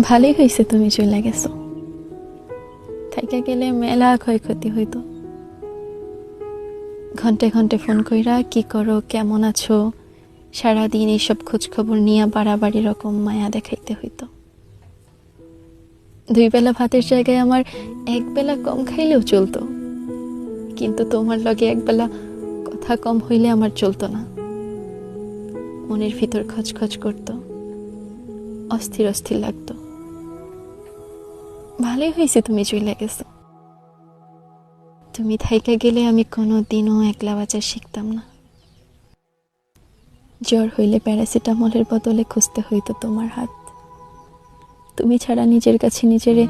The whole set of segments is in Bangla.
ভালোই হয়েছে তুমি চলে গেছো। থাইকা গেলে মেলা ক্ষয়ক্ষতি হইতো। ঘন্টে ঘন্টে ফোন কইরা কি করো, কেমন আছো, সারাদিন এইসব খোঁজ খবর নিয়ে বাড়াবাড়ি রকম মায়া দেখাইতে হইতো। 2 বেলা ভাতের জায়গায় আমার 1 বেলা কম খাইলেও চলতো, কিন্তু তোমার লগে 1 বেলা কথা কম হইলে আমার চলতো না। মনের ভিতর খচখচ করতো, অস্থির অস্থির লাগতো। ভালোই হয়েছে তুমি চলে গেছো। তুমি থাইকা গেলে আমি কোনোদিনও একলা বাঁচা শিখতাম না। জ্বর হইলে প্যারাসিটামলের বদলে খুঁজতে হইতো তোমার হাত। তুমি ছাড়া নিজের কাছে নিজেরে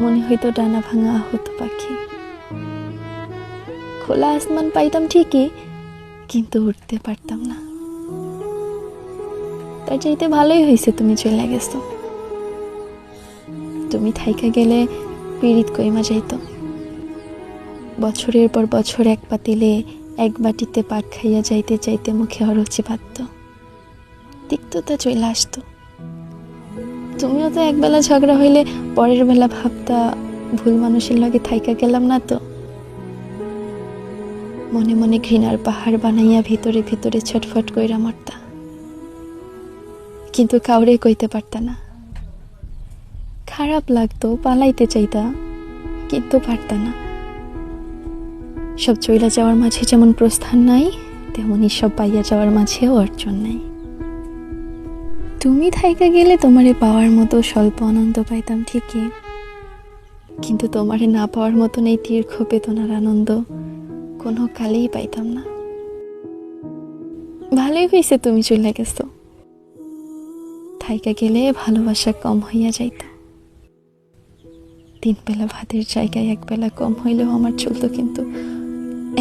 মনে হইতো ডানা ভাঙা আহত পাখি। খোলা আসমান পাইতাম ঠিকই, কিন্তু উঠতে পারতাম না। তার চাইতে ভালোই হয়েছে তুমি চলে গেছো। তুমি থাইকা গেলে পীড়িত কইমা যাইতো। বছরের পর বছর এক পাতিলে 1 বাটিতে পাক খাইয়া যাইতে যাইতে মুখে অরুচি বাঁধত, তিক্ততা চলে আসতো। তুমিও তো 1 বেলা ঝগড়া হইলে পরের বেলা ভাবতা ভুল মানুষের লগে থাইকা গেলাম না তো। মনে মনে ঘৃণার পাহাড় বানাইয়া ভিতরে ভিতরে ছটফট কইরা মরতা, কিন্তু কাউরে কইতে পারতা না। খারাপ লাগতো, পালাইতে চাইতা, কিন্তু পারতা না। সব চইলা যাওয়ার মাঝে যেমন প্রস্থান নাই, তেমনি সব পাইয়া যাওয়ার মাঝেও অর্জন নাই। তুমি থাইকা গেলে তোমারে পাওয়ার মতো স্বল্প আনন্দ পাইতাম ঠিকই, কিন্তু তোমারে না পাওয়ার মতন এই দীর্ঘ বেদনার আনন্দ কোনো কালেই পাইতাম না। ভালোই হয়েছে তুমি চলে গেছো। থাইকা গেলে ভালোবাসা কম হইয়া যাইত। 3 বেলা ভাতের জায়গায় 1 বেলা কম হইলেও আমার চলতো, কিন্তু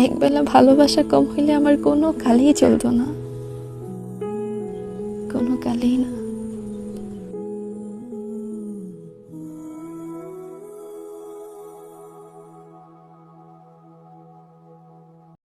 1 বেলা ভালোবাসা কম হইলে আমার কোনো কালেই চলতো না, কোনো কালেই